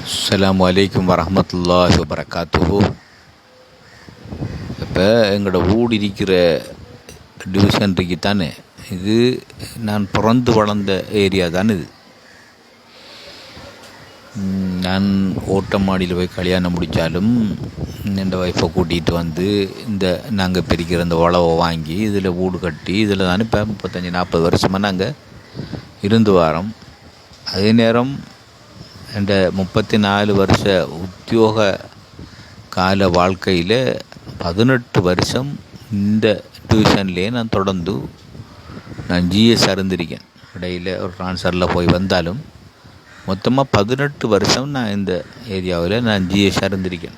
அஸ்ஸலாமு அலைக்கும் வரஹ்மத்துல்லாஹி வபரகாத்துஹு. இப்போ எங்களோட வீடு இருக்கிற டிவிஷன் இருக்கு தானே, இது நான் பிறந்து வளர்ந்த ஏரியா தானே இது. நான் ஓட்டமாடியில் போய் கல்யாணம் முடித்தாலும் என் ஒய்ஃபை கூட்டிகிட்டு வந்து இந்த நாங்கள் பிரிக்கிற இந்த உழவை வாங்கி இதில் வீடு கட்டி இதில் தானே இப்போ 35-40 வருஷமாக நாங்கள் இருந்து வாரோம். அதே நேரம் என் 34 வருஷ உத்தியோக கால வாழ்க்கையில் 18 வருஷம் இந்த டிவிஷன்லேயே நான் தொடர்ந்து நான் ஜிஎஸ் இருந்திருக்கேன். இடையில் ஒரு ட்ரான்ஸ்ஃபரில் போய் வந்தாலும் மொத்தமாக 18 வருஷம் நான் இந்த ஏரியாவில் நான் ஜிஎஸ் இருந்திருக்கேன்.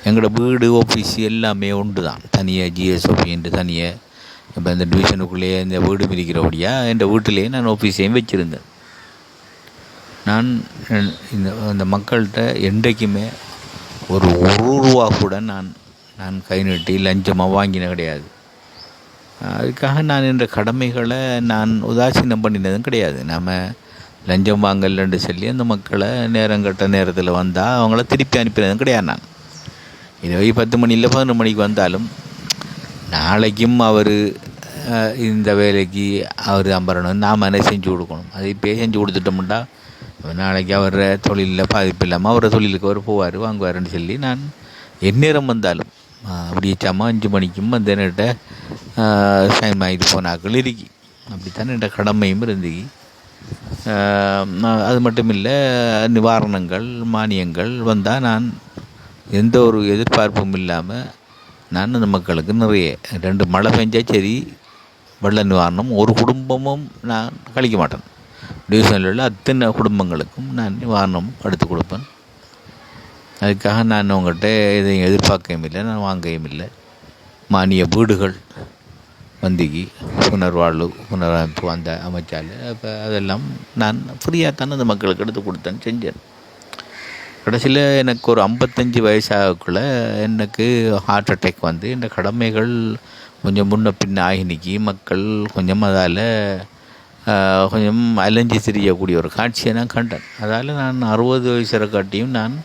எங்களோட வீடு ஆஃபீஸ் எல்லாமே உண்டு தான். தனியாக ஜிஎஸ் ஆஃபீஸுண்டு தனியாக இப்போ இந்த டிவிஷனுக்குள்ளேயே இந்த வீடு மிதிக்கிறபடியாக என் வீட்டிலேயே நான் ஆஃபீஸையும் வச்சுருந்தேன். நான் இந்த மக்கள்கிட்ட என்றைக்குமே ஒரு ரூபா கூட நான் கை நீட்டி லஞ்சமாக வாங்கின கிடையாது. அதுக்காக நான் என்ற கடமைகளை நான் உதாசீனம் பண்ணினதும் கிடையாது. நாம் லஞ்சம் வாங்கலன்னு சொல்லி அந்த மக்களை நேரங்கட்ட நேரத்தில் வந்தால் அவங்கள திருப்பி அனுப்பினதும் கிடையாது. நான் இதுவே 10 மணியில் 11 மணிக்கு வந்தாலும் நாளைக்கும் அவர் இந்த வேலைக்கு அவர் அம்பரணும், நாம் என்ன செஞ்சு கொடுக்கணும். அதை இப்போ செஞ்சு கொடுத்துட்டோம்டா நாளைக்கு அவர் தொழிலில் பாதிப்பு இல்லாமல் அவரை தொழிலுக்கு அவர் போவார் வாங்குவாருன்னு சொல்லி நான் எந்நேரம் வந்தாலும் அப்படிச்சாமல் 5 மணிக்கும் வந்து என்கிட்ட டைம் ஆகிட்டு போனாக்கள் இருக்கி. அப்படித்தான் என்கிட்ட கடமையும் இருந்துக்கி. அது மட்டும் இல்லை, நிவாரணங்கள் மானியங்கள் வந்தால் நான் எந்த ஒரு எதிர்பார்ப்பும் இல்லாமல் நான் அந்த மக்களுக்கு நிறைய 2 மழை பெஞ்சால் சரி வெள்ள நிவாரணம் ஒரு குடும்பமும் நான் கழிக்க மாட்டேன். டிவிஷனில் உள்ள அத்தனை குடும்பங்களுக்கும் நான் நிவாரணம் எடுத்து கொடுப்பேன். அதுக்காக நான் உங்கள்கிட்ட எதையும் எதிர்பார்க்கவும் இல்லை, நான் வாங்கவும் இல்லை. மானிய வீடுகள் வந்திக்கு புனரமைப்பு அந்த அமைச்சால் இப்போ அதெல்லாம் நான் ஃப்ரீயாக தானே அந்த மக்களுக்கு எடுத்து கொடுத்தேன்னு செஞ்சேன். கடைசியில் எனக்கு ஒரு 55 வயசாகக்குள்ளே எனக்கு ஹார்ட் அட்டாக் வந்து இந்த கடமைகள் கொஞ்சம் முன்ன பின்ன ஆகினிக்கு மக்கள் கொஞ்சம் அதால் கொஞ்சம் அலைஞ்சி திரியக்கூடிய ஒரு காட்சியை நான் கண்டேன். அதால் நான் 60 வயசரை காட்டியும் நான்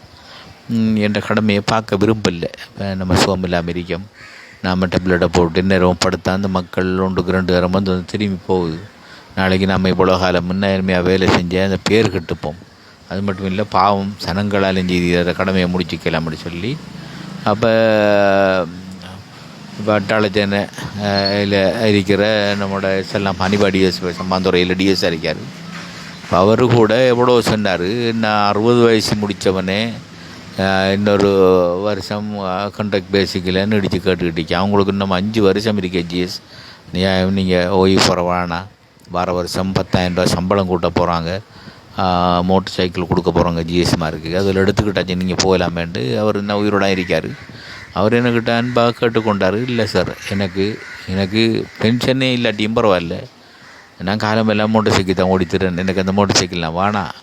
என் கடமையை பார்க்க விரும்பலை. இப்போ நம்ம சோமில் அமெரிக்கம் நாம் டெப்லெட்டை போட்டு நேரம் படுத்தா அந்த மக்கள் 1-2 நேரம் வந்து திரும்பி போகுது. நாளைக்கு நம்ம இவ்வளோ காலம் முன்னையாக வேலை செஞ்சேன் அந்த பேர் கெட்டுப்போம். அது மட்டும் இல்லை, பாவம் சனங்களால் செய்த கடமையை முடிச்சிக்கலாம் அப்படி சொல்லி அப்போ இப்போ அட்டாளச்சேனை இருக்கிற நம்மளோட எல்லாம் அனிபா டிஎஸ் சம்பாந்துறையில் டிஎஸ் இருக்கார். இப்போ அவர் கூட எவ்வளோ சொன்னார், நான் 60 வயசு முடித்தவனே இன்னொரு வருஷம் கான்ட்ராக்ட் பேசிக்கில் இடித்து கேட்டுக்கிட்டீங்க. அவங்களுக்கு இன்னும் 5 வருஷம் இருக்கே ஜிஎஸ். நீங்கள் ஓய்வு போகிற வேணாம், வார வருஷம் 10,000 ரூபா சம்பளம் கூட்ட போகிறாங்க, மோட்டர் சைக்கிள் கொடுக்க போகிறாங்க ஜிஎஸ்மாக இருக்குது, அதில் எடுத்துக்கிட்டாச்சு நீங்கள் போகலாமேன்ட்டு அவர் இன்னும் உயிரோட இருக்கார். அவர் என்கிட்ட அன்பாக கேட்டுக்கொண்டார். இல்லை சார், எனக்கு பென்ஷனே இல்லாட்டியும் பரவாயில்ல, நான் காலமெல்லாம் மோட்டர் சைக்கிள் தான் ஓடித்துறேன், எனக்கு அந்த மோட்டர் சைக்கிள்லாம் வேணாம்,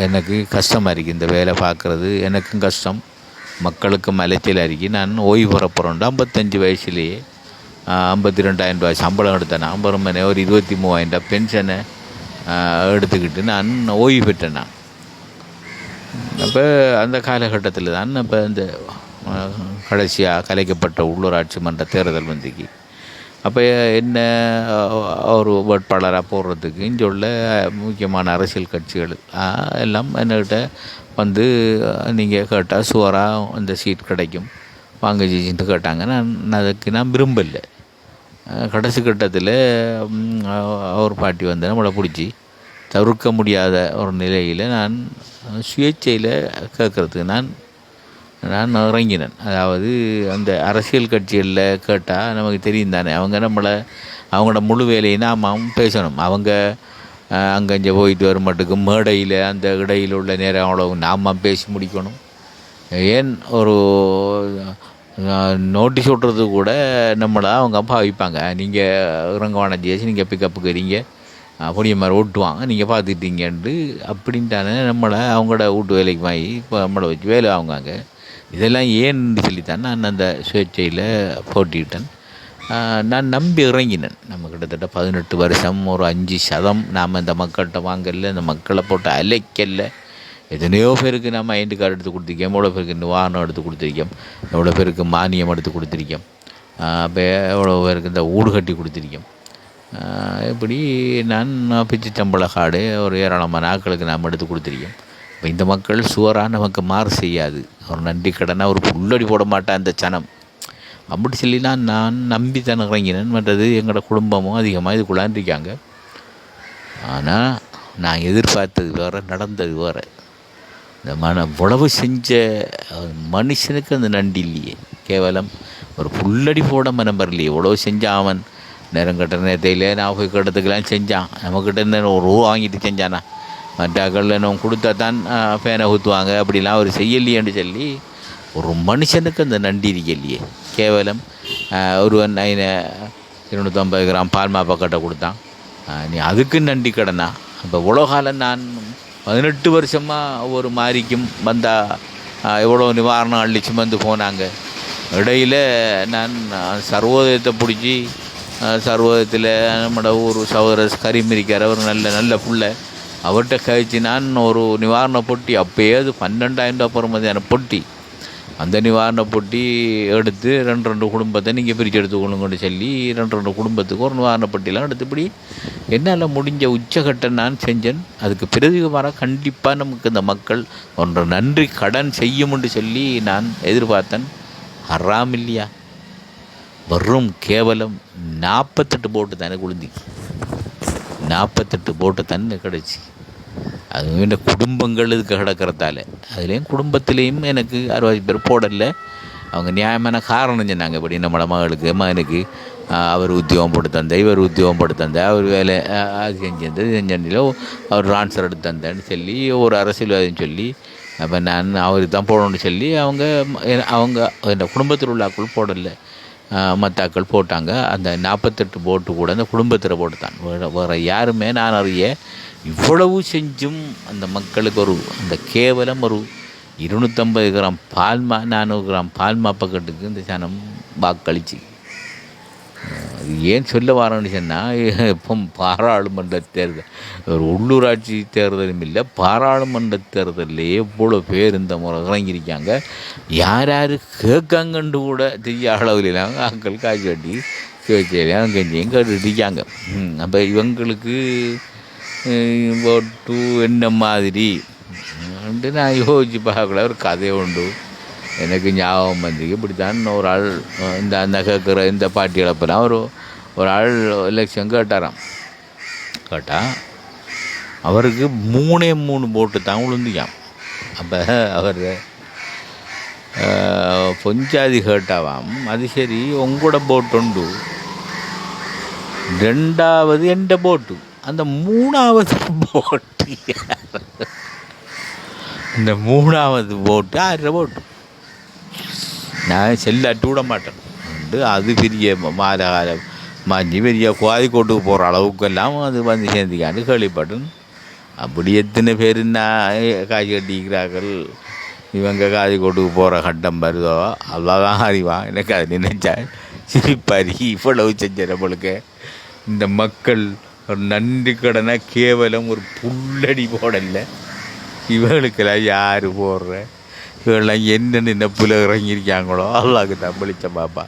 எனக்கு கஷ்டமாக இருக்குது இந்த வேலை பார்க்குறது, எனக்கும் கஷ்டம், மக்களுக்கும் அலைச்சலாக இருக்கு, நான் ஓய்வு பெற போகிறேன்டா 55 வயசுலேயே 52,000 ரூபாய் சம்பளம் எடுத்தேன். அப்புறம் ஒரு 23,000 ரூபாய் பென்ஷனை எடுத்துக்கிட்டு நான் ஓய்வு பெற்றேன். நான் அப்போ அந்த காலகட்டத்தில் தான் இப்போ இந்த கடைசியாக கலைக்கப்பட்ட உள்ளூராட்சி மன்ற தேர்தல் வந்துக்கு. அப்போ என்ன ஒரு வேட்பாளராக போடுறதுக்கு இங்கே உள்ள முக்கியமான அரசியல் கட்சிகள் எல்லாம் என்கிட்ட வந்து நீங்கள் கேட்டால் சுவராக அந்த சீட் கிடைக்கும் வாங்க ஜிஜின்ட்டு கேட்டாங்க. அதுக்கு நான் விரும்பலை. கடைசி கட்டத்தில் ஒரு பாட்டி வந்து நம்மளை பிடிச்சி தவிர்க்க முடியாத ஒரு நிலையில் நான் சுயேட்சையில் கேட்குறதுக்கு நான் இறங்கினேன். அதாவது அந்த அரசியல் கட்சிகளில் கேட்டால் நமக்கு தெரியும் தானே, அவங்க அவங்களோட முழு வேலையை நாம் பேசணும். அவங்க அங்கே போயிட்டு வர மட்டுக்கு மேடையில் அந்த இடையில் உள்ள நேரம் அவ்வளோ நாம் பேசி முடிக்கணும். ஏன் ஒரு நோட்டீஸ் விட்றது கூட நம்மளை அவங்க பாவிப்பாங்க, நீங்கள் இறங்கவான ஜேசி நீங்கள் பிக்கப்புக்கு வரீங்க பொடிய மாதிரி ஓட்டுவாங்க நீங்கள் பார்த்துட்டீங்கன்ட்டு அப்படின்ட்டானே நம்மளை அவங்களோட வீட்டு வேலைக்கு வாங்கி இப்போ நம்மளை வச்சு வேலை வாங்குவாங்க. இதெல்லாம் ஏன்னு சொல்லித்தான் நான் அந்த சுயேட்சையில் போட்டிக்கிட்டேன். நான் நம்பி இறங்கினேன். நம்ம கிட்டத்தட்ட 18 வருஷம் ஒரு 5% நாம் இந்த மக்கள்கிட்ட வாங்கல, இந்த மக்களை போட்டு அலைக்கல்ல, எத்தனையோ பேருக்கு நான் ஐடி கார்டு எடுத்து கொடுத்துருக்கேன், எவ்வளோ பேருக்கு நிவாரணம் எடுத்து கொடுத்துருக்கேன், எவ்வளோ பேருக்கு மானியம் எடுத்து கொடுத்துருக்கேன், அப்போ எவ்வளோ பேருக்கு இந்த ஊடு கட்டி கொடுத்துருக்கேன். இப்படி நான் பிச்சு சம்பள கார்டு ஒரு ஏராளமான ஆட்களுக்கு நாம் எடுத்து கொடுத்துருக்கேன். இப்போ இந்த மக்கள் சுவராக நமக்கு மாறு செய்யாது, ஒரு நன்றி கடனாக ஒரு புல்லடி போட மாட்டேன் அந்த சனம் அப்படி சொல்லி நான் நம்பி தான் இறங்கினேன். மற்றது எங்களோட குடும்பமும் அதிகமாக இதுக்குள்ளாண்டிருக்காங்க. ஆனால் நான் எதிர்பார்த்தது வேறு, நடந்தது வேறு. இந்த உழவு செஞ்ச மனுஷனுக்கு அந்த நன்றி இல்லையே, கேவலம் ஒரு புல்லடி போட மனம் வரலையே. உழவு செஞ்சான் அவன், நேரம் கட்ட நேரத்தையில் நான் போய் கட்டத்துக்கெல்லாம் செஞ்சான், நம்மக்கிட்ட இருந்து ஒரு ரூபா வாங்கிட்டு செஞ்சானா, மற்றாக்கள் நம்ம கொடுத்தா தான் ஃபேனை ஊற்றுவாங்க, அப்படிலாம் அவர் செய்யலையேன்னு சொல்லி ஒரு மனுஷனுக்கு அந்த நன்றி இருக்கலையே. கேவலம் ஒருவன் 250 கிராம் பால் மாப்பக்கட்டை கொடுத்தான், நீ அதுக்கு நன்றி கடனா. இப்போ இவ்வளோ காலம் நான் 18 வருஷமாக ஒவ்வொரு மாதிரிக்கும் வந்தால் எவ்வளோ நிவாரணம் அள்ளிச்சு வந்து போனாங்க. இடையில் நான் சர்வோதயத்தை பிடிச்சி, சர்வோதயத்தில் நம்மளோட ஊர் சகோதரர் கரீம் இருக்கார், ஒரு நல்ல புள்ள, அவர்கிட்ட கழிச்சு நான் ஒரு நிவாரண பொட்டி, அப்போயே அது 12,000 ரூபா பெறுமதியான பொட்டி, அந்த நிவாரண பொட்டி எடுத்து 2 குடும்பத்தை நீங்கள் பிரித்து எடுத்துக்கொள்ளுங்கன்னு சொல்லி 2 குடும்பத்துக்கு ஒரு நிவாரண பொட்டிலாம் எடுத்து இப்படி என்னால் முடிஞ்ச உச்சகட்ட நான் செஞ்சேன். அதுக்கு பிரதிகமாக கண்டிப்பாக நமக்கு இந்த மக்கள் ஒன்று நன்றி கடன் செய்யும்னு சொல்லி நான் எதிர்பார்த்தேன். ஹராம் இல்லையா, வெறும் கேவலம் 48 போட்டு தானே குளிந்தி, 48 போட்டு தண்ணி கிடச்சி. அதுவும் இந்த குடும்பங்கள் இதுக்கு கிடக்கிறதால, அதுலேயும் குடும்பத்துலேயும் எனக்கு 60 பேர் போடலை. அவங்க நியாயமான காரணம் சொன்னாங்க. இப்படி நம்மளோட மகனுக்கு அவர் உத்தியோகம் போட்டு தந்தேன், இவர் உத்தியோகம் போட்டு தந்தேன், அவர் வேலை அது செஞ்சிருந்தது அவர் ட்ரான்ஸ்ஃபர் எடுத்து தந்தேன்னு சொல்லி ஒரு அரசியல்வாதின்னு சொல்லி, அப்போ நான் அவருக்கு தான் போடணும்னு சொல்லி அவங்க இந்த குடும்பத்தில் உள்ள ஆக்கள் போடலை, மற்ற ஆக்கள் போட்டாங்க. அந்த 48 போட்டு கூட அந்த குடும்பத்தில் போட்டு தான், வேறு யாருமே நான் அறிய இவ்வளவு செஞ்சும் அந்த மக்களுக்கு அந்த கேவலம் ஒரு 250 கிராம் பால்மா 400 கிராம் பால்மா பக்கெட்டுக்கு இந்த சனம் வாக்களிச்சு. அது ஏன் சொல்ல வரேன்னு சொன்னால், இப்போ பாராளுமன்ற தேர்தல், ஒரு உள்ளூராட்சி தேர்தலும் இல்லை, பாராளுமன்ற தேர்தலில் எவ்வளோ பேர் இந்த முறை இறங்கியிருக்காங்க. யார் கேட்காங்கன்னு கூட தெரிய அளவுலாம் ஆக்கள் காய்ச்சி கட்டி கேட்கலாம் கஞ்சியும் கேட்டுருக்காங்க. அப்போ இவங்களுக்கு ஓட்டு என்ன மாதிரி நான் யோசிச்சு பார்க்கல. ஒரு கதை உண்டு எனக்கு ஞாபகம் வந்து, இப்படித்தான் ஒரு ஆள் அந்த கேட்குற இந்த பாட்டி இழப்பெல்லாம் ஒரு ஆள் எலெக்ஷன் கேட்டாராம். கேட்டால் அவருக்கு 3 போட்டு தான் விழுந்தியாம். அப்போ அவர் பொஞ்சாதி கேட்டாவாம். அது சரி, உங்களோட போட்டு உண்டு, 2வது எந்த போட்டு, அந்த 3வது போட்டு இந்த 3வது போட்டு 6 போட்டு நான் செல்லாட்டு விட மாட்டேன். அது பெரிய மாலகாலம் மாஞ்சி பெரிய கோழிக்கோட்டுக்கு போகிற அளவுக்கெல்லாம் அது வந்து சேர்ந்துக்காண்டு கேள்விப்பட்டேன். அப்படி எத்தனை பேர் நான் காய்ச்சி கட்டிக்கிறார்கள், இவங்க காதிக்கோட்டுக்கு போகிற கட்டம் வருதோ அவ்வளோதான் அறிவான். எனக்கு அதை நினைச்சா சிரிப்பாரி. இவ்வளவு செஞ்ச நம்மளுக்கு இந்த மக்கள் ஒரு நன்றி கடனை கேவலம் ஒரு புல்லடி போடலை. இவங்களுக்கெல்லாம் யார் போடுற, இவங்கெல்லாம் என்ன நினைப்பில் இறங்கியிருக்காங்களோ அல்லாஹ்க்கு தான் வெளிச்சம் பாப்பா.